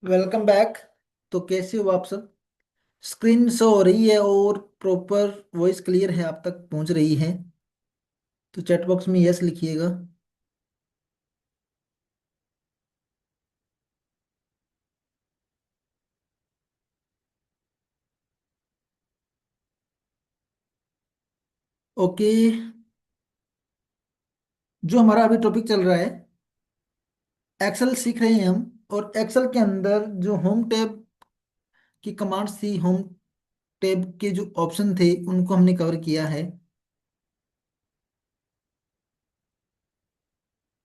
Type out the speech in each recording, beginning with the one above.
Welcome back. तो कैसे हो आप सब? स्क्रीन शो हो रही है और प्रॉपर वॉइस क्लियर है, आप तक पहुंच रही है? तो चैट बॉक्स में यस लिखिएगा। ओके। जो हमारा अभी टॉपिक चल रहा है, एक्सेल सीख रहे हैं हम। और एक्सेल के अंदर जो होम टैब की कमांड्स थी, होम टैब के जो ऑप्शन थे, उनको हमने कवर किया है।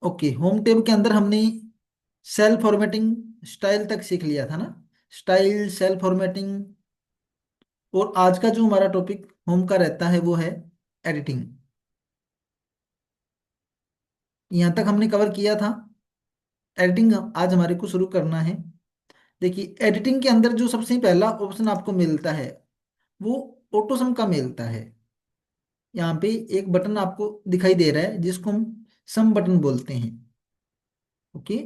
ओके, होम टैब के अंदर हमने सेल फॉर्मेटिंग, स्टाइल तक सीख लिया था ना। Style, cell formatting. और आज का जो हमारा टॉपिक होम का रहता है वो है एडिटिंग। यहाँ तक हमने कवर किया था। एडिटिंग आज हमारे को शुरू करना है। देखिए, एडिटिंग के अंदर जो सबसे पहला ऑप्शन आपको मिलता है वो ऑटो सम का मिलता है। यहाँ पे एक बटन आपको दिखाई दे रहा है जिसको हम सम बटन बोलते हैं। ओके।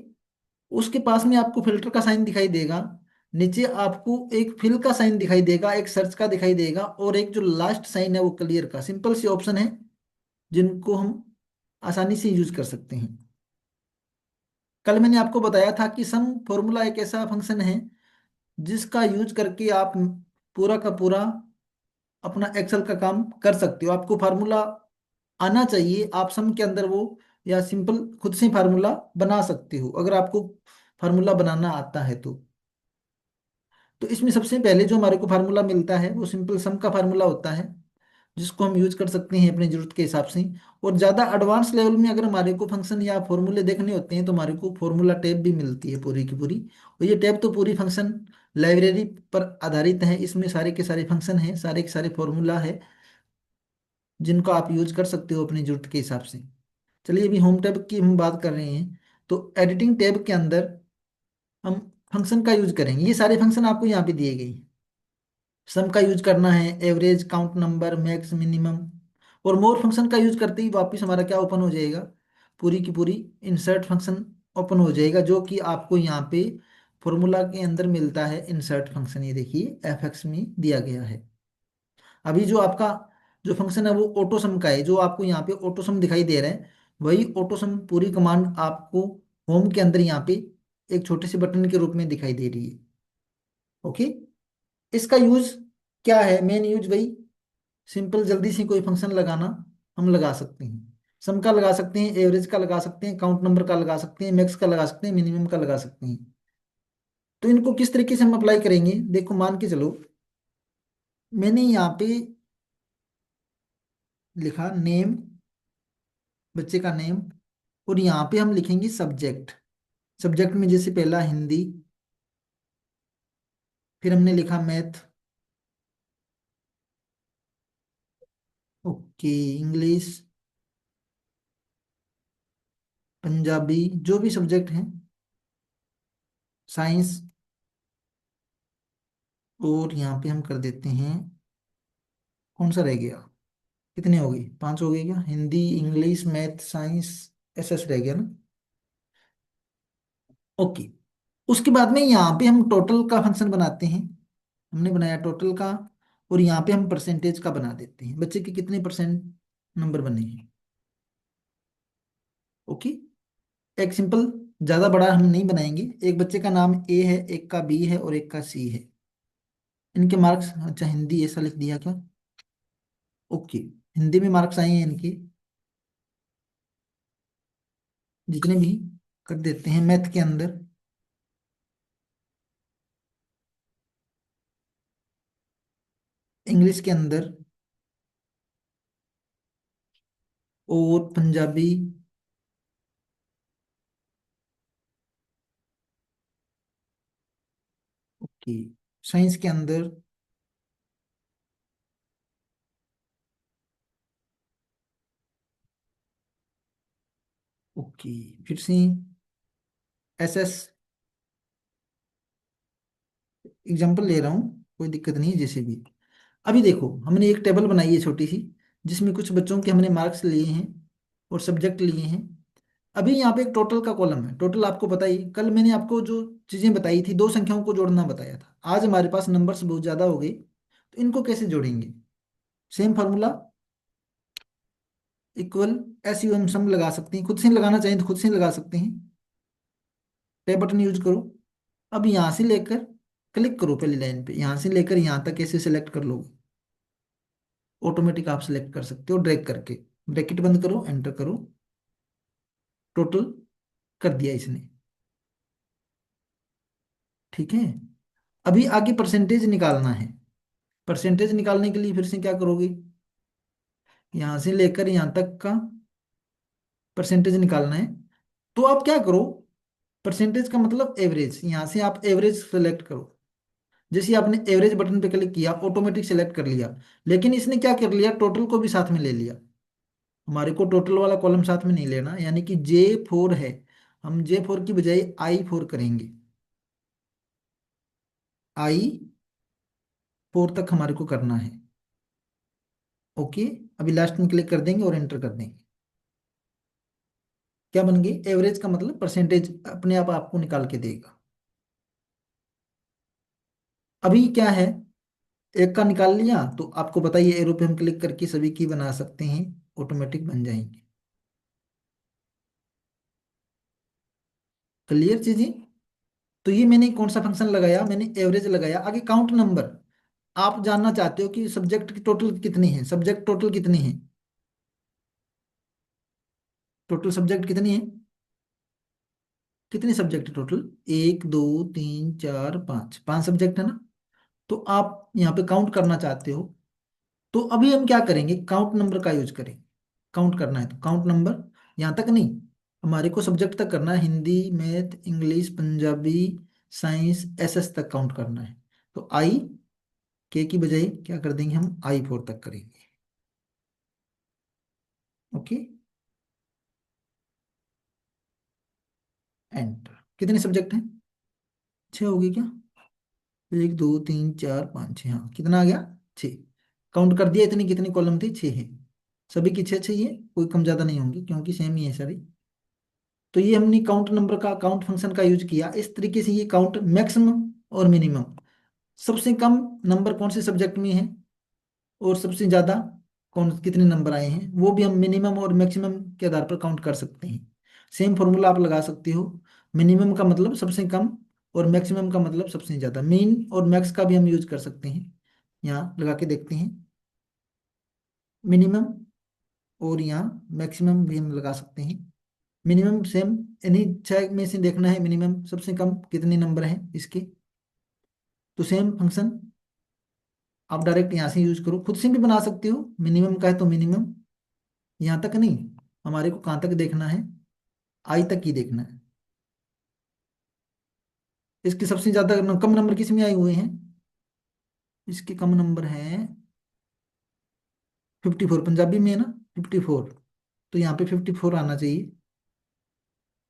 उसके पास में आपको फिल्टर का साइन दिखाई देगा। नीचे आपको एक फिल का साइन दिखाई देगा, एक सर्च का दिखाई देगा, और एक जो लास्ट साइन है वो क्लियर का। सिंपल सी ऑप्शन है जिनको हम आसानी से यूज कर सकते हैं। कल मैंने आपको बताया था कि सम फॉर्मूला एक ऐसा फंक्शन है जिसका यूज करके आप पूरा का पूरा अपना एक्सेल का काम कर सकते हो। आपको फार्मूला आना चाहिए, आप सम के अंदर वो या सिंपल खुद से फार्मूला बना सकते हो अगर आपको फार्मूला बनाना आता है तो इसमें सबसे पहले जो हमारे को फार्मूला मिलता है वो सिंपल सम का फार्मूला होता है, जिसको हम यूज कर सकते हैं अपनी जरूरत के हिसाब से। और ज़्यादा एडवांस लेवल में अगर हमारे को फंक्शन या फॉर्मूले देखने होते हैं तो हमारे को फॉर्मूला टैब भी मिलती है पूरी की पूरी। और ये टैब तो पूरी फंक्शन लाइब्रेरी पर आधारित है। इसमें सारे के सारे फंक्शन हैं, सारे के सारे फॉर्मूला है जिनको आप यूज कर सकते हो अपनी जरूरत के हिसाब से। चलिए, अभी होम टैब की हम बात कर रहे हैं। तो एडिटिंग टैब के अंदर हम फंक्शन का यूज करेंगे। ये सारे फंक्शन आपको यहाँ पे दिए गए हैं। सम का यूज करना है, average, count number, max, minimum. और मोर फंक्शन का यूज करते ही वापस हमारा क्या ओपन हो जाएगा, पूरी की पूरी इंसर्ट फंक्शन ओपन हो जाएगा, जो कि आपको यहाँ पे फॉर्मूला के अंदर मिलता है। इंसर्ट फंक्शन ये देखिए एफ एक्स में दिया गया है। अभी जो आपका जो फंक्शन है वो ऑटो सम का है, जो आपको यहाँ पे ऑटो सम दिखाई दे रहा है। वही ऑटो सम पूरी कमांड आपको होम के अंदर यहाँ पे एक छोटे से बटन के रूप में दिखाई दे रही है। ओके। इसका यूज क्या है, मेन यूज वही सिंपल जल्दी से कोई फंक्शन लगाना। हम लगा सकते हैं, सम का लगा सकते हैं, एवरेज का लगा सकते हैं, काउंट नंबर का लगा सकते हैं, मैक्स का लगा सकते हैं, मिनिमम का लगा सकते हैं। तो इनको किस तरीके से हम अप्लाई करेंगे, देखो मान के चलो मैंने यहाँ पे लिखा नेम, बच्चे का नेम। और यहाँ पे हम लिखेंगे सब्जेक्ट। सब्जेक्ट में जैसे पहला हिंदी, फिर हमने लिखा मैथ, ओके, इंग्लिश, पंजाबी, जो भी सब्जेक्ट हैं, साइंस। और यहाँ पे हम कर देते हैं, कौन सा रह गया, कितने हो गए, पांच हो गए क्या, Hindi, English, math, science, S S रह गया ना। ओके। उसके बाद में यहाँ पे हम टोटल का फंक्शन बनाते हैं। हमने बनाया टोटल का। और यहाँ पे हम परसेंटेज का बना देते हैं, बच्चे के कितने परसेंट नंबर बने हैं। ओके। एक सिंपल, ज्यादा बड़ा हम नहीं बनाएंगे। एक बच्चे का नाम ए है, एक का बी है और एक का सी है। इनके मार्क्स, अच्छा हिंदी ऐसा लिख दिया क्या। ओके। हिंदी में मार्क्स आए हैं इनके जितने भी, कर देते हैं मैथ के अंदर, इंग्लिश के अंदर, और पंजाबी, ओके, साइंस के अंदर, ओके, फिर से एस एस, एग्जाम्पल ले रहा हूँ, कोई दिक्कत नहीं है जैसे भी। अभी देखो हमने एक टेबल बनाई है छोटी सी, जिसमें कुछ बच्चों के हमने मार्क्स लिए हैं और सब्जेक्ट लिए हैं। अभी यहाँ पे एक टोटल का कॉलम है। टोटल आपको पता ही, कल मैंने आपको जो चीजें बताई थी, दो संख्याओं को जोड़ना बताया था। आज हमारे पास नंबर्स बहुत ज्यादा हो गए, तो इनको कैसे जोड़ेंगे? Same formula, equal S U M sum लगा सकते हैं, खुद से लगाना चाहें तो खुद से लगा सकते हैं। टैब बटन यूज करो। अब यहाँ से लेकर क्लिक करो पहली लाइन पे, यहाँ से लेकर यहाँ तक कैसे सिलेक्ट कर लोगे? ऑटोमेटिक आप सिलेक्ट कर सकते हो ड्रैग करके। ब्रैकेट बंद करो, एंटर करो, टोटल कर दिया इसने। ठीक है। अभी आगे परसेंटेज निकालना है। परसेंटेज निकालने के लिए फिर से क्या करोगे? यहाँ से लेकर यहाँ तक का परसेंटेज निकालना है। तो आप क्या करो, परसेंटेज का मतलब एवरेज, यहाँ से आप एवरेज सेलेक्ट करो। जैसे ही आपने एवरेज बटन पे क्लिक किया, ऑटोमेटिक सेलेक्ट कर लिया। लेकिन इसने क्या कर लिया, टोटल को भी साथ में ले लिया। हमारे को टोटल वाला कॉलम साथ में नहीं लेना, यानी कि J4 है, हम J4 की बजाय I4 करेंगे। I4 तक हमारे को करना है। ओके। अभी लास्ट में क्लिक कर देंगे और एंटर कर देंगे। क्या बन गई? एवरेज का मतलब परसेंटेज अपने आप आपको निकाल के देगा। अभी क्या है, एक का निकाल लिया तो आपको बताइए, एरो पे हम क्लिक करके सभी की बना सकते हैं, ऑटोमेटिक बन जाएंगे। क्लियर चीजें? तो ये मैंने कौन सा फंक्शन लगाया, मैंने एवरेज लगाया। आगे काउंट नंबर, आप जानना चाहते हो कि सब्जेक्ट की टोटल कितनी है, सब्जेक्ट टोटल कितनी है? टोटल सब्जेक्ट कितनी है? कितने सब्जेक्ट टोटल? एक, दो, तीन, चार, पाँच, पांच सब्जेक्ट है ना। तो आप यहाँ पे काउंट करना चाहते हो, तो अभी हम क्या करेंगे, काउंट नंबर का यूज करेंगे। काउंट करना है तो काउंट नंबर, यहाँ तक नहीं, हमारे को सब्जेक्ट तक करना है, Hindi, math, English, Punjabi, science, SS तक काउंट करना है। तो आई के की बजाय क्या कर देंगे, हम I4 तक करेंगे। Okay, enter. कितने सब्जेक्ट हैं? छः हो गए क्या? एक, दो, तीन, चार, पाँच, छः, हाँ कितना आ गया? छः। काउंट कर दिया, इतनी कितनी कॉलम थी? छः है। सभी की छः चाहिए, कोई कम ज़्यादा नहीं होंगी क्योंकि सेम ही है सारी। तो ये हमने काउंट नंबर का, काउंट फंक्शन का यूज किया। इस तरीके से ये काउंट मैक्सिमम और मिनिमम, सबसे कम नंबर कौन से सब्जेक्ट में है और सबसे ज़्यादा कौन कितने नंबर आए हैं, वो भी हम मिनिमम और मैक्सिमम के आधार पर काउंट कर सकते हैं। सेम फॉर्मूला आप लगा सकते हो। मिनिमम का मतलब सबसे कम, और मैक्सिमम का मतलब सबसे ज़्यादा। मीन और मैक्स का भी हम यूज कर सकते हैं। यहाँ लगा के देखते हैं, मिनिमम, और यहाँ मैक्सिमम भी हम लगा सकते हैं। मिनिमम सेम, इन्हीं छह में से देखना है मिनिमम सबसे कम कितने नंबर हैं इसके। तो सेम फंक्शन आप डायरेक्ट यहाँ से यूज करो, खुद से भी बना सकते हो। मिनिमम का है तो मिनिमम, यहाँ तक नहीं, हमारे को कहाँ तक देखना है, आई तक ही देखना है। इसके सबसे ज्यादा कम नंबर किस में आए हुए हैं? इसके कम नंबर हैं 54, पंजाबी में है ना 54, तो यहाँ पे 54 आना चाहिए।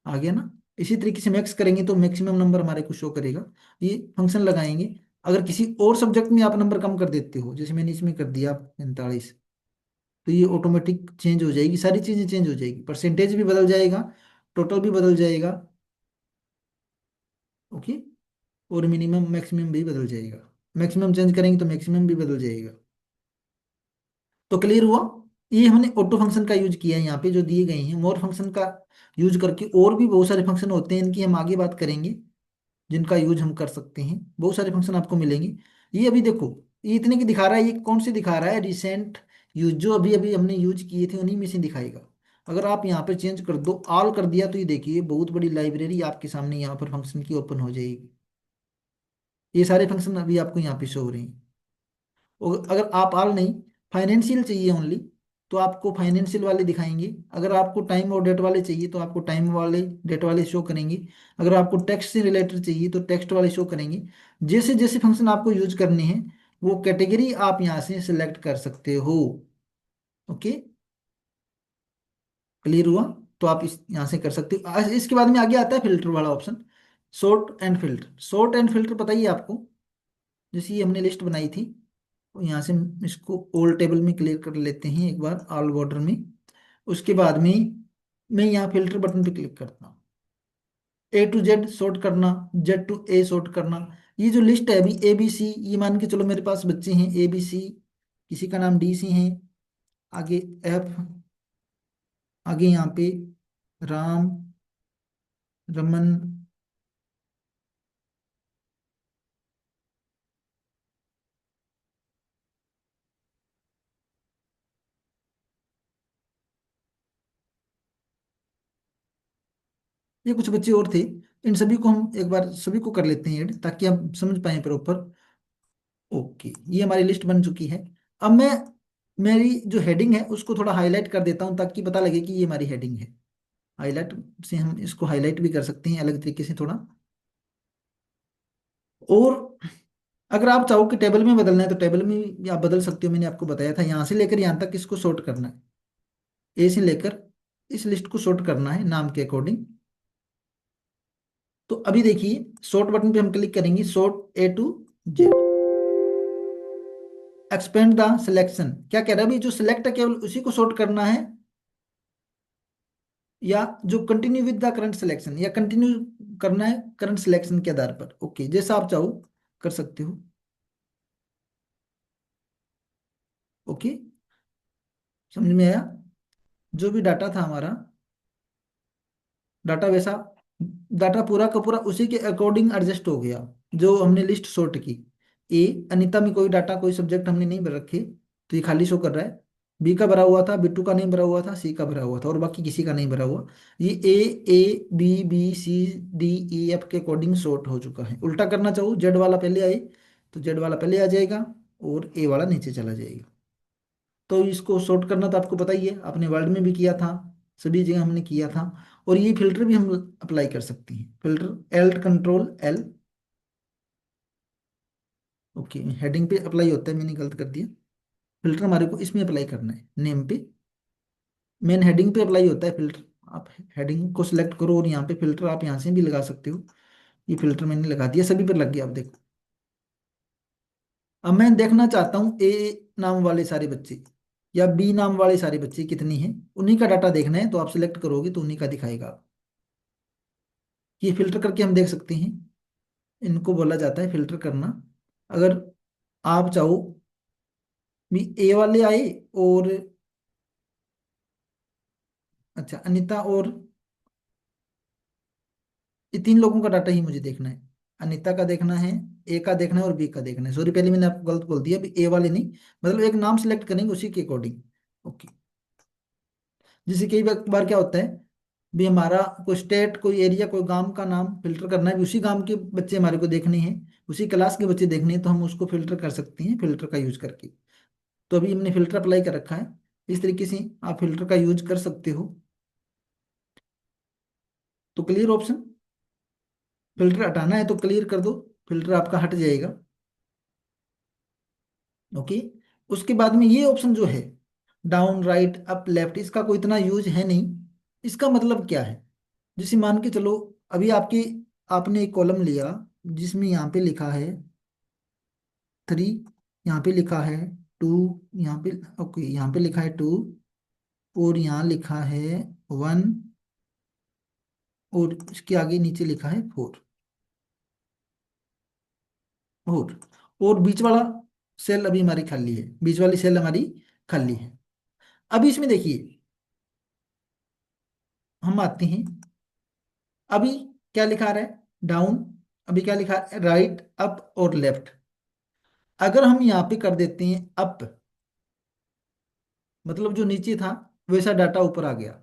आ गया ना। इसी तरीके से मैक्स करेंगे तो मैक्सिमम नंबर हमारे को शो करेगा। ये फंक्शन लगाएंगे। अगर किसी और सब्जेक्ट में आप नंबर कम कर देते हो, जैसे मैंने इसमें कर दिया 45, तो ये ऑटोमेटिक चेंज हो जाएगी, सारी चीजें चेंज हो जाएगी, परसेंटेज भी बदल जाएगा, टोटल भी बदल जाएगा। ओके। और मिनिमम मैक्सिमम भी बदल जाएगा। मैक्सिमम चेंज करेंगे तो मैक्सिमम भी बदल जाएगा। तो क्लियर हुआ? ये हमने ऑटो फंक्शन का यूज किया है यहाँ पे जो दिए गए हैं। मोर फंक्शन का यूज करके और भी बहुत सारे फंक्शन होते हैं, इनकी हम आगे बात करेंगे, जिनका यूज हम कर सकते हैं। बहुत सारे फंक्शन आपको मिलेंगे। ये अभी देखो, ये इतने की दिखा रहा है, ये कौन से दिखा रहा है, रिसेंट यूज, जो अभी अभी हमने यूज किए थे उन्हीं में से दिखाएगा। अगर आप यहाँ पे चेंज कर दो, ऑल कर दिया, तो ये देखिए बहुत बड़ी लाइब्रेरी आपके सामने यहाँ पर फंक्शन की ओपन हो जाएगी। ये सारे फंक्शन अभी आपको यहाँ पे शो हो रहे हैं। और अगर आप ऑल नहीं, फाइनेंशियल चाहिए ओनली, तो आपको फाइनेंशियल वाले दिखाएंगे। अगर आपको टाइम और डेट वाले चाहिए तो आपको टाइम वाले, डेट वाले शो करेंगे। अगर आपको टेक्स्ट से रिलेटेड चाहिए तो टेक्स्ट वाले शो करेंगे। जैसे जैसे फंक्शन आपको यूज करने हैं, वो कैटेगरी आप यहाँ से सिलेक्ट कर सकते हो। ओके, क्लियर हुआ? तो आप इस यहाँ से कर सकते हो। इसके बाद में आगे आता है फिल्टर वाला option, short and filter. Short and filter पता ही है आपको, जैसे ये हमने लिस्ट बनाई थी, तो यहाँ से हम इसको ऑल टेबल में क्लियर कर लेते हैं एक बार, ऑल बॉर्डर में। उसके बाद में मैं यहाँ फिल्टर बटन पे क्लिक करता हूँ। A to Z सॉर्ट करना, Z to A सॉर्ट करना। ये जो लिस्ट है अभी ABC, ये मान के चलो मेरे पास बच्चे हैं ABC, किसी का नाम DC है, आगे F, आगे यहाँ पे राम, रमन, ये कुछ बच्चे और थे। इन सभी को हम एक बार सभी को कर लेते हैं ऐड, ताकि हम समझ पाए प्रॉपर। ओके, ये हमारी लिस्ट बन चुकी है। अब मैं मेरी जो हेडिंग है उसको थोड़ा हाईलाइट कर देता हूँ, ताकि पता लगे कि ये हमारी हेडिंग है। हाईलाइट से हम इसको हाईलाइट भी कर सकते हैं अलग तरीके से थोड़ा। और अगर आप चाहो कि टेबल में बदलना है तो टेबल में भी आप बदल सकते हो। मैंने आपको बताया था यहाँ से लेकर यहाँ तक इसको सॉर्ट करना है। ए से लेकर इस लिस्ट को सॉर्ट करना है नाम के अकॉर्डिंग। तो अभी देखिए, सॉर्ट बटन पे हम क्लिक करेंगे, sort A to Z, expand the selection. क्या कह रहा है अभी, जो सिलेक्ट है केवल उसी को सॉर्ट करना है, या जो continue with the current selection, या कंटिन्यू करना है करंट सिलेक्शन के आधार पर। ओके, जैसा आप चाहो कर सकते हो। ओके, समझ में आया? जो भी डाटा था हमारा, डाटा वैसा, डाटा पूरा का पूरा उसी के अकॉर्डिंग एडजस्ट हो गया जो हमने लिस्ट सॉर्ट की। ए, अनीता में कोई डाटा कोई सब्जेक्ट हमने नहीं भर रखे, तो ये खाली शो कर रहा है। बी का भरा हुआ था, बिट्टू का नहीं भरा हुआ था, सी का भरा हुआ था, और बाकी किसी का नहीं भरा हुआ। ये A, A, B, B, C, D, E, F के अकॉर्डिंग सॉर्ट हो चुका है। उल्टा करना चाहो, जेड वाला पहले आए तो जेड वाला पहले आ जाएगा, और ए वाला नीचे चला जाएगा। तो इसको सॉर्ट करना तो आपको पता ही है, आपने वर्ड में भी किया था, सभी जगह हमने किया था। और ये फिल्टर भी हम अप्लाई कर सकते हैं, filter Alt Ctrl L। Okay, heading पे अप्लाई होता है, मैंने गलत कर दिया। फिल्टर हमारे को इसमें अप्लाई करना है, नेम पे, मेन हेडिंग पे अप्लाई होता है फिल्टर। आप हेडिंग को सिलेक्ट करो, और यहाँ पे फिल्टर आप यहाँ से भी लगा सकते हो। ये फिल्टर मैंने लगा दिया, सभी पर लग गया। आप देखो, अब मैं देखना चाहता हूँ ए नाम वाले सारे बच्चे या बी नाम वाले सारे बच्चे कितनी हैं, उन्हीं का डाटा देखना है, तो आप सिलेक्ट करोगे तो उन्हीं का दिखाएगा। ये फिल्टर करके हम देख सकते हैं, इनको बोला जाता है फिल्टर करना। अगर आप चाहो भी ए वाले आए, और अच्छा अनिता और, ये तीन लोगों का डाटा ही मुझे देखना है। अनिता का देखना है, ए का देखना है, और बी का देखना है। सॉरी, पहले मैंने आपको गलत बोल दिया, अभी ए वाले नहीं, मतलब एक नाम सेलेक्ट करेंगे उसी के अकॉर्डिंग। ओके, जैसे कई बार क्या होता है भी, हमारा कोई स्टेट, कोई एरिया, कोई गांव का नाम फिल्टर करना है, भी उसी गांव के बच्चे हमारे को देखने हैं, उसी क्लास के बच्चे देखने हैं, तो हम उसको फिल्टर कर सकते हैं फिल्टर का यूज करके। तो अभी हमने फिल्टर अप्लाई कर रखा है, इस तरीके से आप फिल्टर का यूज कर सकते हो। तो क्लियर ऑप्शन, फिल्टर हटाना है तो क्लियर कर दो, फिल्टर आपका हट जाएगा। ओके, उसके बाद में ये ऑप्शन जो है, डाउन, राइट, अप, लेफ्ट, इसका कोई इतना यूज है नहीं। इसका मतलब क्या है, जैसे मान के चलो, अभी आपकी, आपने एक कॉलम लिया जिसमें यहाँ पे लिखा है 3, यहाँ पे लिखा है 2, यहाँ पे, ओके, यहाँ पे लिखा है 2, और यहाँ लिखा है 1, और इसके आगे नीचे लिखा है 4, और बीच वाला सेल अभी हमारी खाली है, बीच वाली सेल हमारी खाली है। अभी इसमें देखिए, हम आते हैं, अभी क्या लिखा रहा है, डाउन, अभी क्या लिखा है, राइट, अप और लेफ्ट। अगर हम यहाँ पे कर देते हैं अप, मतलब जो नीचे था वैसा डाटा ऊपर आ गया।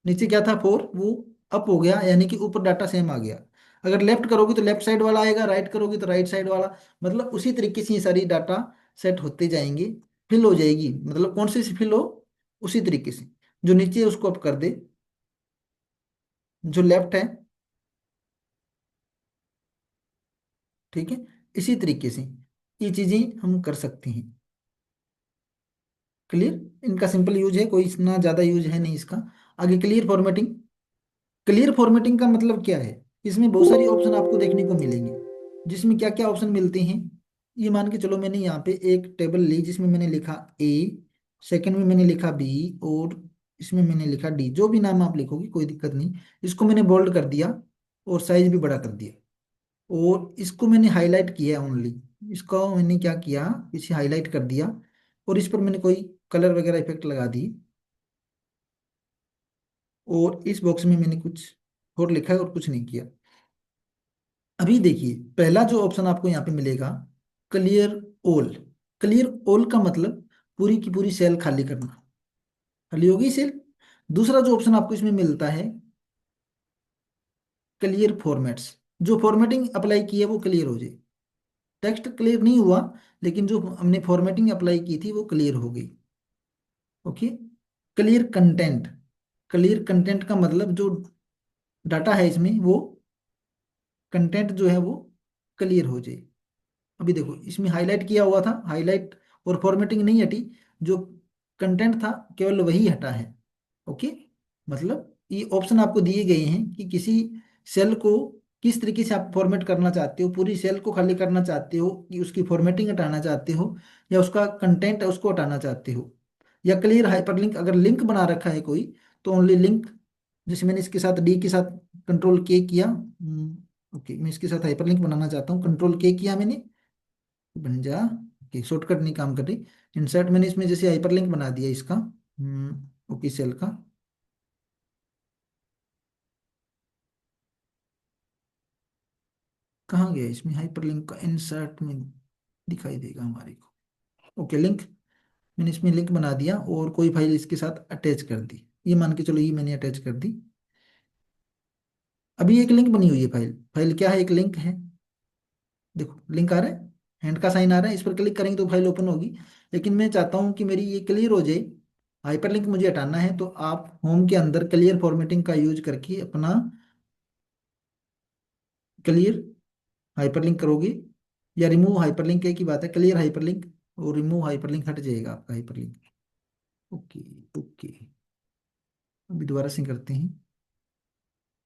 नीचे क्या था 4, वो अप हो गया, यानी कि ऊपर डाटा सेम आ गया। अगर लेफ्ट करोगे तो लेफ्ट साइड वाला आएगा, राइट करोगे तो राइट साइड वाला। मतलब उसी तरीके से ये सारी डाटा सेट होते जाएंगे, फिल हो जाएगी। मतलब कौन से फिल हो, उसी तरीके से। जो नीचे है उसको अप कर दे, जो लेफ्ट है, ठीक है, इसी तरीके से ये चीजें हम कर सकते हैं। क्लियर, इनका सिंपल यूज है, कोई इतना ज्यादा यूज है नहीं इसका। आगे क्लियर फॉर्मेटिंग। क्लियर फॉर्मेटिंग का मतलब क्या है, इसमें बहुत सारी ऑप्शन आपको देखने को मिलेंगे, जिसमें क्या क्या ऑप्शन मिलते हैं। ये मान के चलो, मैंने यहाँ पे एक टेबल ली जिसमें मैंने लिखा ए, सेकंड में मैंने लिखा बी, और इसमें मैंने लिखा डी, जो भी नाम आप लिखोगे कोई दिक्कत नहीं। इसको मैंने बोल्ड कर दिया और साइज भी बड़ा कर दिया, और इसको मैंने हाईलाइट किया ओनली। इसको मैंने क्या किया, इसे हाईलाइट कर दिया, और इस पर मैंने कोई कलर वगैरह इफेक्ट लगा दी, और इस बॉक्स में मैंने कुछ और लिखा है और कुछ नहीं किया। अभी देखिए, पहला जो ऑप्शन आपको यहाँ पे मिलेगा, क्लियर ऑल। क्लियर ऑल का मतलब पूरी की पूरी सेल खाली करना, खाली होगी सेल। दूसरा जो ऑप्शन आपको इसमें मिलता है, क्लियर फॉर्मेट्स। जो फॉर्मेटिंग अप्लाई की है वो क्लियर हो जाए। टेक्स्ट क्लियर नहीं हुआ, लेकिन जो हमने फॉर्मेटिंग अप्लाई की थी वो क्लियर हो गई। Okay. Clear content. Clear content का मतलब जो डाटा है इसमें, वो कंटेंट जो है वो क्लियर हो जाए। अभी देखो, इसमें हाईलाइट किया हुआ था, हाईलाइट और फॉर्मेटिंग नहीं हटी, जो कंटेंट था केवल वही हटा है। ओके। मतलब ये ऑप्शन आपको दिए गए हैं कि किसी सेल को किस तरीके से आप फॉर्मेट करना चाहते हो, पूरी सेल को खाली करना चाहते हो, कि उसकी फॉर्मेटिंग हटाना चाहते हो, या उसका कंटेंट है उसको हटाना चाहते हो, या क्लियर हाइपरलिंक। अगर लिंक बना रखा है कोई, तो ओनली लिंक, जैसे मैंने इसके साथ डी के साथ कंट्रोल के किया। ओके, मैं इसके साथ हाइपरलिंक बनाना चाहता हूँ, कंट्रोल के किया मैंने, बन जा। ओके, शॉर्टकट नहीं काम कर रही। इंसर्ट मैंने इसमें जैसे हाइपरलिंक बना दिया इसका, ओके सेल का। कहाँ गया इसमें हाइपरलिंक का, इंसर्ट में दिखाई देगा हमारे को। ओके, लिंक, मैंने इसमें लिंक बना दिया और कोई फाइल इसके साथ अटैच कर दी, ये मान के चलो ये मैंने अटैच कर दी। अभी एक लिंक बनी हुई है, फाइल फाइल क्या है, एक लिंक है। देखो लिंक आ रहा है, हैंड का साइन आ रहा है, इस पर क्लिक करेंगे तो फाइल ओपन होगी। लेकिन मैं चाहता हूँ कि मेरी ये क्लियर हो जाए, हाइपरलिंक मुझे हटाना है, तो आप होम के अंदर क्लियर फॉर्मेटिंग का यूज करके अपना क्लियर हाइपरलिंक करोगे, या रिमूव हाइपरलिंक, एक ही बात है, क्लियर हाइपरलिंक और रिमूव हाइपरलिंक, हट जाएगा आपका हाइपरलिंक। ओके। ओके, अभी दोबारा से करते हैं,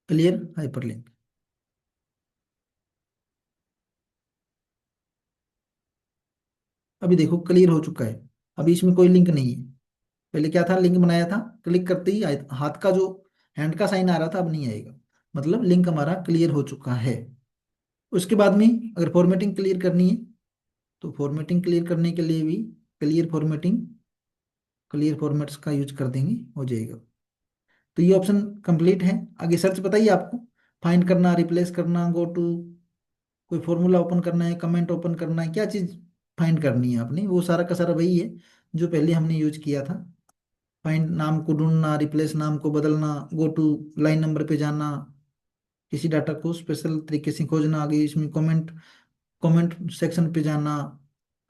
क्लियर हाइपरलिंक। अभी देखो क्लियर हो चुका है, अभी इसमें कोई लिंक नहीं है। पहले क्या था, लिंक बनाया था, क्लिक करते ही हाथ का जो हैंड का साइन आ रहा था अब नहीं आएगा, मतलब लिंक हमारा क्लियर हो चुका है। उसके बाद में अगर फॉर्मेटिंग क्लियर करनी है, तो फॉर्मेटिंग क्लियर करने के लिए भी क्लियर फॉर्मेटिंग, क्लियर फॉर्मेट्स का यूज कर देंगे, हो जाएगा। तो ये ऑप्शन कंप्लीट है। आगे सर्च बताइए आपको, फाइंड करना, रिप्लेस करना, गो टू, कोई फॉर्मूला ओपन करना है, कमेंट ओपन करना है, क्या चीज़ फाइंड करनी है आपने, वो सारा का सारा वही है जो पहले हमने यूज किया था। फाइंड नाम को ढूंढना, रिप्लेस नाम को बदलना, गो टू लाइन नंबर पे जाना, किसी डाटा को स्पेशल तरीके से खोजना, आगे इसमें कमेंट, कमेंट सेक्शन पे जाना,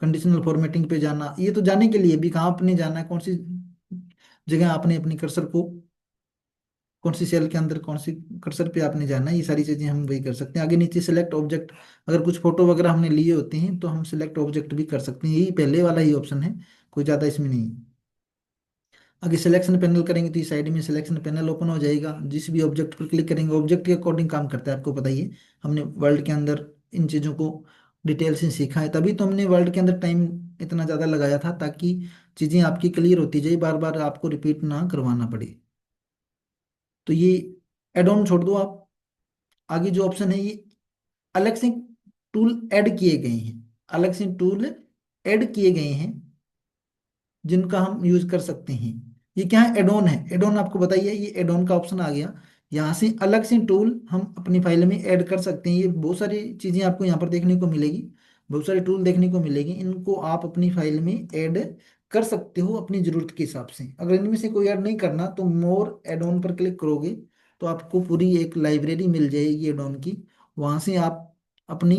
कंडीशनल फॉर्मेटिंग पे जाना, ये तो जाने के लिए भी कहाँ आपने जाना है, कौन सी जगह आपने अपनी कर्सर को, कौन सी सेल के अंदर कौन सी कर्सर पे आपने जाना है, ये सारी चीजें हम वही कर सकते हैं। आगे नीचे सिलेक्ट ऑब्जेक्ट, अगर कुछ फोटो वगैरह हमने लिए होते हैं तो हम सिलेक्ट ऑब्जेक्ट भी कर सकते हैं, यही पहले वाला ही ऑप्शन है, कोई ज़्यादा इसमें नहीं है। आगे सिलेक्शन पैनल करेंगे तो इस साइड में सिलेक्शन पैनल ओपन हो जाएगा, जिस भी ऑब्जेक्ट पर क्लिक करेंगे, ऑब्जेक्ट के अकॉर्डिंग काम करता है, आपको पता ही है। हमने वर्ल्ड के अंदर इन चीज़ों को डिटेल से सीखा है, तभी तो हमने वर्ल्ड के अंदर टाइम इतना ज़्यादा लगाया था, ताकि चीज़ें आपकी क्लियर होती जाए, बार बार आपको रिपीट ना करवाना पड़े। तो ये एड ऑन छोड़ दो आप। आगे जो ऑप्शन है, ये अलग से टूल ऐड किए गए हैं, अलग से टूल ऐड किए गए हैं जिनका हम यूज कर सकते हैं। ये क्या है, एड ऑन है, एड ऑन आपको बताइए, ये एड ऑन का ऑप्शन आ गया। यहाँ से अलग से टूल हम अपनी फाइल में ऐड कर सकते हैं, ये बहुत सारी चीजें आपको यहाँ पर देखने को मिलेगी, बहुत सारे टूल देखने को मिलेगी, इनको आप अपनी फाइल में ऐड कर सकते हो अपनी जरूरत के हिसाब से। अगर इनमें से कोई ऐड नहीं करना, तो मोर एड ऑन पर क्लिक करोगे तो आपको पूरी एक लाइब्रेरी मिल जाएगी एड ऑन की, वहां से आप अपनी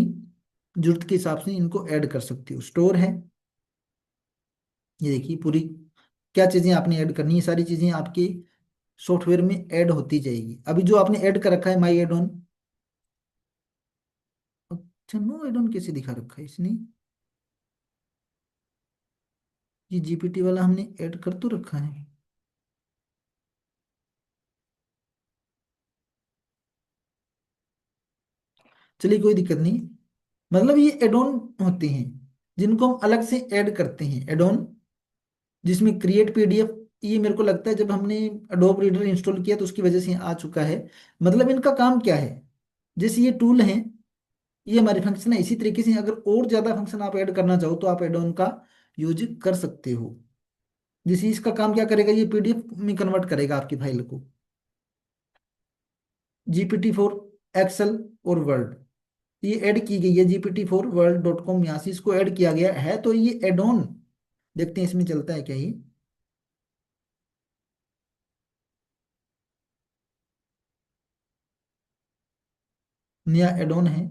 जरूरत के हिसाब से इनको ऐड कर सकते हो। स्टोर है, ये देखिए पूरी क्या चीजें आपने ऐड करनी है, सारी चीजें आपके सॉफ्टवेयर में ऐड होती जाएगी। अभी जो आपने ऐड कर रखा है माई एड ऑन, अच्छा नो एड ऑन कैसे दिखा रखा है इसने, ये जीपीटी वाला हमने ऐड कर तो रखा है। चलिए कोई दिक्कत नहीं, मतलब ये एड ऑन होते हैं जिनको हम अलग से ऐड करते हैं, एड ऑन, जिसमें क्रिएट पीडीएफ, ये मेरे को लगता है जब हमने अडोब रीडर इंस्टॉल किया तो उसकी वजह से आ चुका है। मतलब इनका काम क्या है, जैसे ये टूल है, ये हमारे फंक्शन है, इसी तरीके से अगर और ज्यादा फंक्शन आप ऐड करना चाहो तो आप एड ऑन का यूज कर सकते हो। जैसे इसका काम क्या करेगा, ये पीडीएफ में कन्वर्ट करेगा आपकी फाइल को, जीपीटी फोर एक्सेल और वर्ड, ये ऐड की गई है gpt4world.com, यहाँ से इसको ऐड किया गया है, तो ये एड ऑन, देखते हैं इसमें चलता है क्या ये। नया एड ऑन है।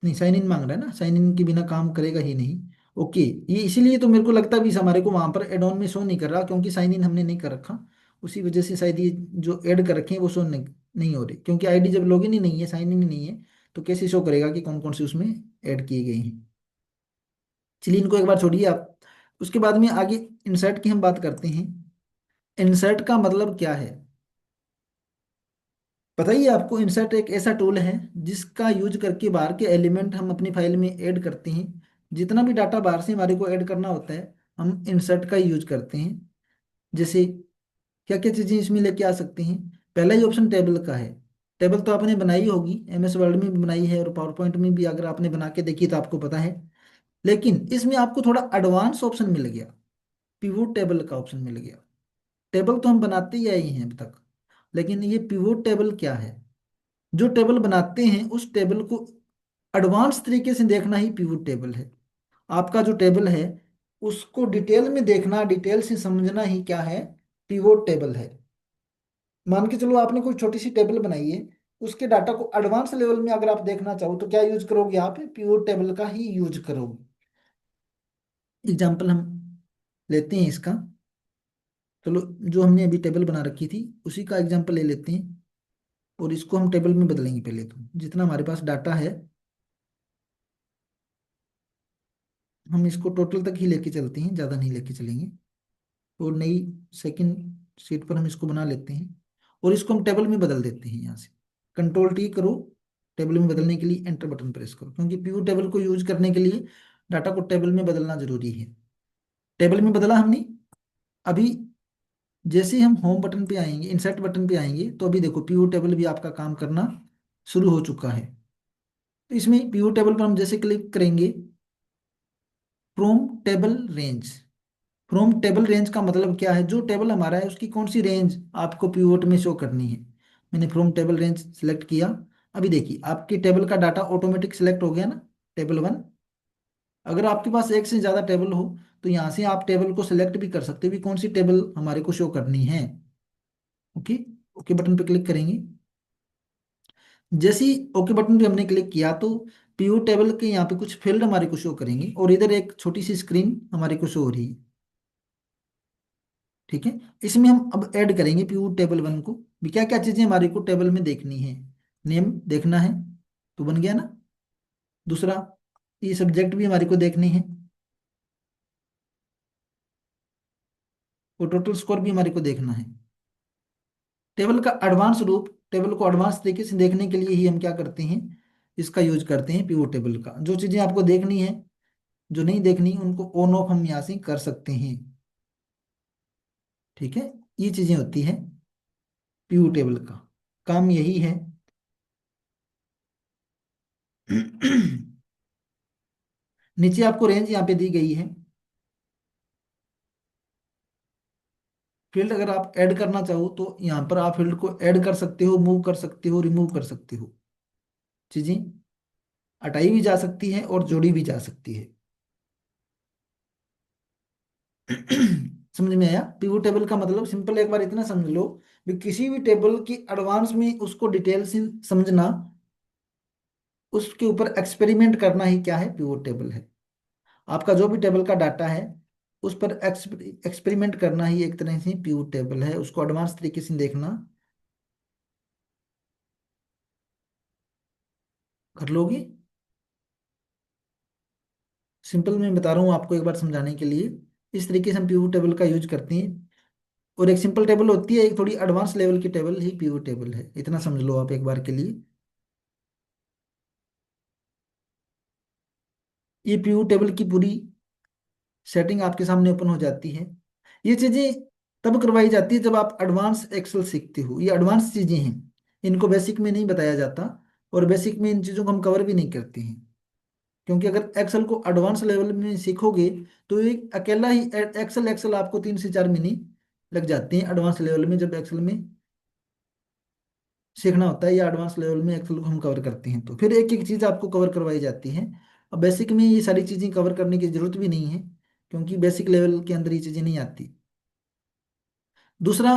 नहीं, साइन इन मांग रहा है ना, साइन इन के बिना काम करेगा ही नहीं। ओके, ये इसीलिए तो मेरे को लगता है भी हमारे को वहां पर एड ऑन में शो नहीं कर रहा, क्योंकि साइन इन हमने नहीं कर रखा। उसी वजह से शायद ये जो ऐड कर रखे हैं वो शो नहीं हो रही, क्योंकि आईडी जब लॉगिन ही नहीं है, साइन इन ही नहीं है, तो कैसे शो करेगा कि कौन कौन से उसमें ऐड किए गए हैं। चलिए इनको एक बार छोड़िए आप, उसके बाद में आगे इंसर्ट की हम बात करते हैं। इंसर्ट का मतलब क्या है, बताइए आपको। इंसर्ट एक ऐसा टूल है जिसका यूज करके बाहर के एलिमेंट हम अपनी फाइल में ऐड करते हैं। जितना भी डाटा बाहर से हमारे को ऐड करना होता है, हम इंसर्ट का यूज करते हैं। जैसे क्या क्या चीजें इसमें लेके आ सकते हैं। पहला ही ऑप्शन टेबल का है। टेबल तो आपने बनाई होगी, एमएस वर्ड में भी बनाई है और पावर पॉइंट में भी अगर आपने बना के देखी तो आपको पता है। लेकिन इसमें आपको थोड़ा एडवांस ऑप्शन मिल गया, पिवोट टेबल का ऑप्शन मिल गया। टेबल तो हम बनाते ही आए हैं अब तक, लेकिन ये पिवोट टेबल क्या है, जो टेबल बनाते हैं उस टेबल को एडवांस तरीके से देखना ही पिवोट टेबल है। आपका जो टेबल है उसको डिटेल में देखना, डिटेल से समझना ही क्या है, पिवोट टेबल है। मान के चलो आपने कोई छोटी सी टेबल बनाई है, उसके डाटा को एडवांस लेवल में अगर आप देखना चाहो तो क्या यूज करोगे, आप पिवोट टेबल का ही यूज करोगे। एग्जाम्पल हम लेते हैं इसका। चलो, जो हमने अभी टेबल बना रखी थी उसी का एग्जाम्पल ले लेते हैं, और इसको हम टेबल में बदलेंगे। पहले तो जितना हमारे पास डाटा है हम इसको टोटल तक ही लेके चलते हैं, ज़्यादा नहीं लेके चलेंगे। और नई सेकंड शीट पर हम इसको बना लेते हैं, और इसको हम टेबल में बदल देते हैं। यहाँ से कंट्रोल टी करो, टेबल में बदलने के लिए एंटर बटन प्रेस करो, क्योंकि पीयू टेबल को यूज करने के लिए डाटा को टेबल में बदलना जरूरी है। टेबल में बदला हमने। अभी जैसे ही हम होम बटन पे आएंगे, इंसर्ट बटन पे आएंगे, तो अभी देखो पीयू टेबल भी आपका काम करना शुरू हो चुका है। तो इसमें पीयू टेबल पर हम जैसे क्लिक करेंगे, from table range. From table range का मतलब क्या है, जो टेबल हमारा है उसकी कौन सी रेंज आपको पीवोट में शो करनी है। मैंने फ्रॉम टेबल रेंज सेलेक्ट किया। अभी देखिए आपकी टेबल का डाटा ऑटोमेटिक सेलेक्ट हो गया ना, टेबल वन। अगर आपके पास एक से ज़्यादा टेबल हो तो यहाँ से आप टेबल को सिलेक्ट भी कर सकते हो कि कौन सी टेबल हमारे को शो करनी है। ओके, ओके बटन पे क्लिक करेंगे। जैसे ही ओके बटन पे हमने क्लिक किया तो पीओ टेबल के यहाँ पे कुछ फील्ड हमारे को शो करेंगे, और इधर एक छोटी सी स्क्रीन हमारे को शो हो रही है। ठीक है, इसमें हम अब ऐड करेंगे पीयू टेबल वन को भी। क्या क्या चीजें हमारे को टेबल में देखनी है, नेम देखना है, तो बन गया ना। दूसरा, ये सब्जेक्ट भी हमारे को देखनी है, और टोटल स्कोर भी हमारे को देखना है। टेबल का एडवांस रूप, टेबल को एडवांस तरीके से देखने के लिए ही हम क्या करते हैं, इसका यूज करते हैं पीओ टेबल का। जो चीजें आपको देखनी है, जो नहीं देखनी उनको ऑन ऑफ हम यहाँ से कर सकते हैं। ठीक है, ये चीजें होती है पीओ टेबल का, काम यही है। नीचे आपको रेंज यहाँ पे दी गई है। फील्ड अगर आप ऐड करना चाहो तो यहाँ पर आप फील्ड को ऐड कर सकते हो, मूव कर सकते हो, रिमूव कर सकते हो। चीजें हटाई भी जा सकती है और जोड़ी भी जा सकती है। समझ में आया। पिवट टेबल का मतलब सिंपल एक बार इतना समझ लो भी किसी भी टेबल की एडवांस में उसको डिटेल से समझना, उसके ऊपर एक्सपेरिमेंट करना ही क्या है, पिवट टेबल है। आपका जो भी टेबल का डाटा है उस पर एक्सपेरिमेंट करना ही एक तरह से पिवट टेबल है, उसको एडवांस तरीके से देखना। कर लोगे। सिंपल मैं बता रहा हूँ आपको एक बार समझाने के लिए। इस तरीके से हम पिवट टेबल का यूज करते हैं। और एक सिंपल टेबल होती है, एक थोड़ी एडवांस लेवल की टेबल ही पिवट टेबल है, इतना समझ लो आप एक बार के लिए। ये पीयू टेबल की पूरी सेटिंग आपके सामने ओपन हो जाती है। ये चीजें तब करवाई जाती है जब आप एडवांस एक्सेल सीखते हो। ये एडवांस चीजें हैं, इनको बेसिक में नहीं बताया जाता, और बेसिक में इन चीजों को हम कवर भी नहीं करते हैं। क्योंकि अगर एक्सेल को एडवांस लेवल में सीखोगे तो एक अकेला ही एक्सेल एक्सेल आपको 3 से 4 महीने लग जाते हैं एडवांस लेवल में, जब एक्सेल में सीखना होता है या एडवांस लेवल में एक्सेल को हम कवर करते हैं। तो फिर एक एक चीज़ आपको कवर करवाई जाती है। अब बेसिक में ये सारी चीज़ें कवर करने की जरूरत भी नहीं है, क्योंकि बेसिक लेवल के अंदर ये चीज़ें नहीं आती। दूसरा,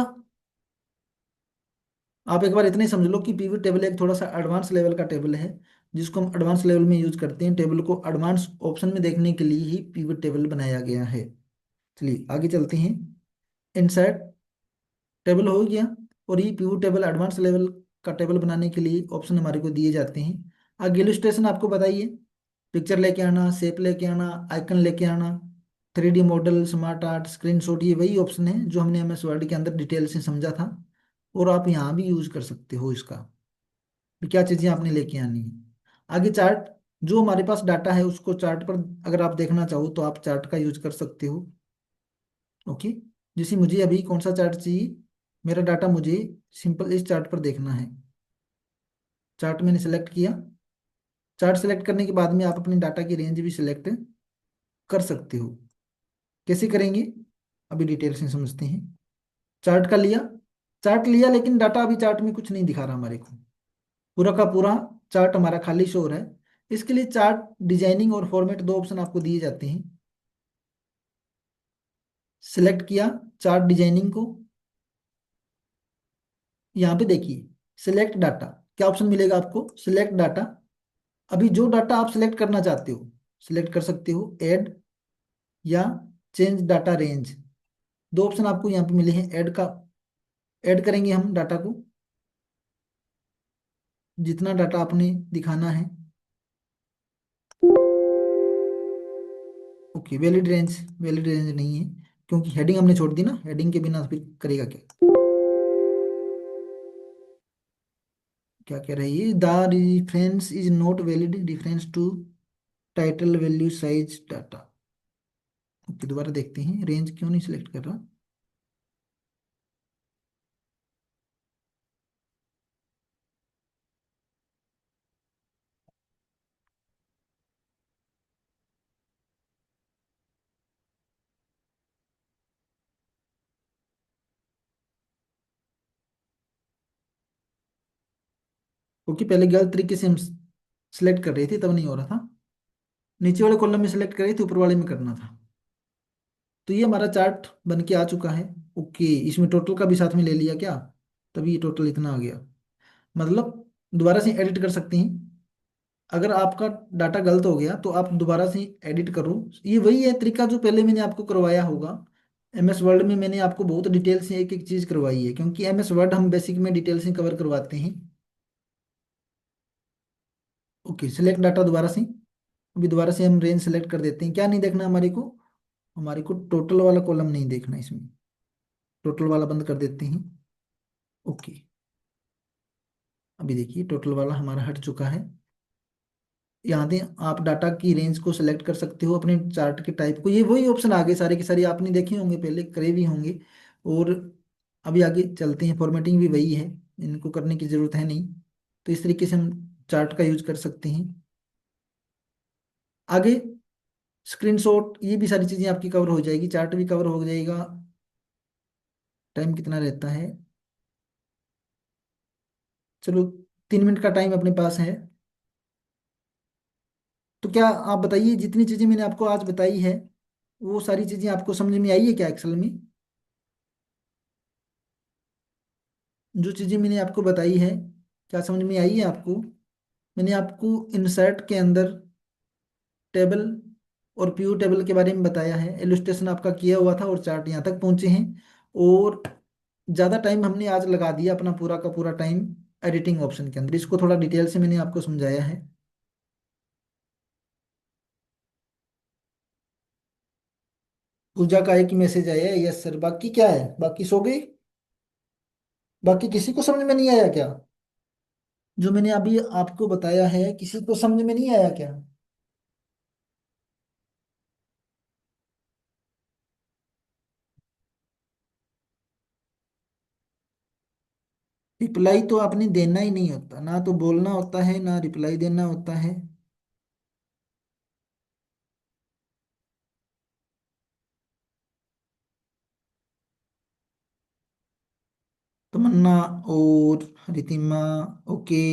आप एक बार इतना ही समझ लो कि पीवी टेबल एक थोड़ा सा एडवांस लेवल का टेबल है, जिसको हम एडवांस लेवल में यूज करते हैं। टेबल को एडवांस ऑप्शन में देखने के लिए ही पीवी टेबल बनाया गया है। चलिए आगे चलते हैं। इंसर्ट टेबल हो गया, और ये पीवी टेबल एडवांस लेवल का टेबल बनाने के लिए ऑप्शन हमारे को दिए जाते हैं। आगे इलस्ट्रेशन आपको बताइए, पिक्चर लेके आना, शेप लेके आना, आइकन लेके आना, 3D model, smart art, screenshot, ये वही ऑप्शन है जो हमने MS वर्ड के अंदर डिटेल से समझा था, और आप यहाँ भी यूज कर सकते हो इसका, कि क्या चीज़ें आपने लेके आनी है। आगे चार्ट, जो हमारे पास डाटा है उसको चार्ट पर अगर आप देखना चाहो तो आप चार्ट का यूज कर सकते हो। ओके, जैसे मुझे अभी कौन सा चार्ट चाहिए, मेरा डाटा मुझे सिंपल इस चार्ट पर देखना है। चार्ट मैंने सेलेक्ट किया। चार्ट सेलेक्ट करने के बाद में आप अपने डाटा की रेंज भी सिलेक्ट कर सकते हो। कैसे करेंगे, अभी डिटेल से समझते हैं। चार्ट का लिया, चार्ट लिया, लेकिन डाटा अभी चार्ट में कुछ नहीं दिखा रहा हमारे को, पूरा का पूरा चार्ट हमारा खाली शो हो रहा है। इसके लिए चार्ट डिजाइनिंग और फॉर्मेट, दो ऑप्शन आपको दिए जाते हैं। सिलेक्ट किया चार्ट डिजाइनिंग को, यहाँ पे देखिए सिलेक्ट डाटा, क्या ऑप्शन मिलेगा आपको, सिलेक्ट डाटा। अभी जो डाटा आप सिलेक्ट करना चाहते हो सिलेक्ट कर सकते हो, ऐड या चेंज डाटा रेंज, दो ऑप्शन आपको यहाँ पे मिले हैं। ऐड का, ऐड करेंगे हम डाटा को, जितना डाटा आपने दिखाना है। Okay, valid range, valid range नहीं है, क्योंकि हेडिंग हमने छोड़ दी ना, हेडिंग के बिना फिर करेगा क्या। क्या कह रही है, the reference is not valid reference to title value size data. Okay, दोबारा देखते हैं रेंज क्यों नहीं सिलेक्ट कर रहा। ओके, पहले गलत तरीके से हम सिलेक्ट कर रहे थे तब नहीं हो रहा था, नीचे वाले कॉलम में सिलेक्ट कर रहे थे, ऊपर वाले में करना था। तो ये हमारा चार्ट बन के आ चुका है। ओके, इसमें टोटल का भी साथ में ले लिया क्या, तभी ये टोटल इतना आ गया। मतलब दोबारा से एडिट कर सकते हैं। अगर आपका डाटा गलत हो गया तो आप दोबारा से एडिट करो। ये वही है तरीका जो पहले मैंने आपको करवाया होगा। MS वर्ड में मैंने आपको बहुत डिटेल से एक एक चीज़ करवाई है, क्योंकि MS वर्ड हम बेसिक में डिटेल से कवर करवाते हैं। ओके, सिलेक्ट डाटा दोबारा से, अभी दोबारा से हम रेंज सेलेक्ट कर देते हैं। क्या नहीं देखना हमारे को, हमारे को टोटल वाला कॉलम नहीं देखना इसमें, टोटल वाला बंद कर देते हैं। ओके, अभी देखिए टोटल वाला हमारा हट चुका है। यहाँ दे आप डाटा की रेंज को सिलेक्ट कर सकते हो, अपने चार्ट के टाइप को। ये वही ऑप्शन आगे सारे के सारे आपने देखे होंगे, पहले करे भी होंगे। और अभी आगे चलते हैं, फॉर्मेटिंग भी वही है, इनको करने की ज़रूरत है नहीं। तो इस तरीके से हम चार्ट का यूज कर सकते हैं। आगे स्क्रीनशॉट, ये भी सारी चीज़ें आपकी कवर हो जाएगी, चार्ट भी कवर हो जाएगा। टाइम कितना रहता है, चलो 3 मिनट का टाइम अपने पास है। तो क्या आप बताइए, जितनी चीज़ें मैंने आपको आज बताई है वो सारी चीज़ें आपको समझ में आई है क्या एक्सेल में। जो चीज़ें मैंने आपको बताई है, क्या समझ में आई है आपको। मैंने आपको इंसर्ट के अंदर टेबल और पीयू टेबल के बारे में बताया है, इलस्ट्रेशन आपका किया हुआ था, और चार्ट यहाँ तक पहुँचे हैं। और ज़्यादा टाइम हमने आज लगा दिया अपना, पूरा का पूरा टाइम एडिटिंग ऑप्शन के अंदर, इसको थोड़ा डिटेल से मैंने आपको समझाया है। पूजा का एक मैसेज आया है, यस सर, बाकी क्या है, बाकी सो गई, बाकी किसी को समझ में नहीं आया क्या, जो मैंने अभी आपको बताया है किसी को समझ में नहीं आया क्या। रिप्लाई तो आपने देना ही नहीं होता, ना तो बोलना होता है ना रिप्लाई देना होता है। तमन्ना और रितिमा, ओके।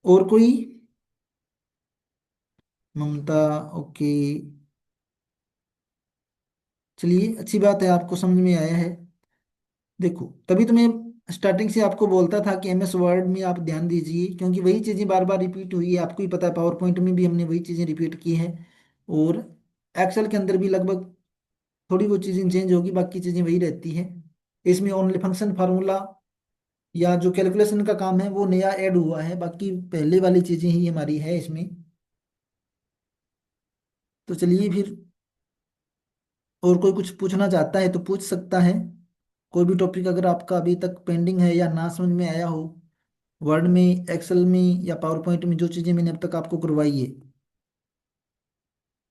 और कोई? ममता, ओके। चलिए, अच्छी बात है, आपको समझ में आया है। देखो, तभी तो मैं स्टार्टिंग से आपको बोलता था कि एमएस वर्ड में आप ध्यान दीजिए, क्योंकि वही चीज़ें बार बार रिपीट हुई है, आपको ही पता है, पावर पॉइंट में भी हमने वही चीज़ें रिपीट की हैं। और एक्सेल के अंदर भी लगभग थोड़ी वो चीज़ें चेंज होगी, बाकी चीज़ें वही रहती हैं। इसमें ओनली फंक्शन फार्मूला या जो कैलकुलेशन का काम है वो नया ऐड हुआ है, बाकी पहले वाली चीज़ें ही हमारी है इसमें। तो चलिए फिर, और कोई कुछ पूछना चाहता है तो पूछ सकता है। कोई भी टॉपिक अगर आपका अभी तक पेंडिंग है या ना समझ में आया हो, वर्ड में, एक्सेल में या पावर पॉइंट में, जो चीज़ें मैंने अब तक आपको करवाई है,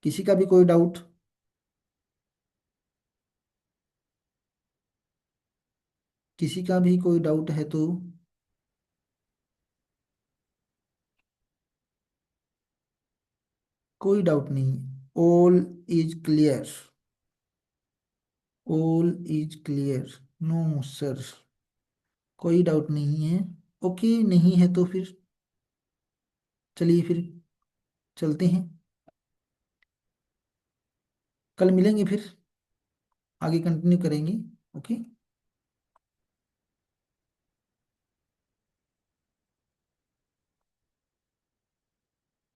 किसी का भी कोई डाउट? किसी का भी कोई डाउट है तो? कोई डाउट नहीं? All is clear? All is clear? No sir, कोई डाउट नहीं है। ओके, नहीं है तो फिर चलिए फिर चलते हैं, कल मिलेंगे फिर, आगे कंटिन्यू करेंगे। ओके।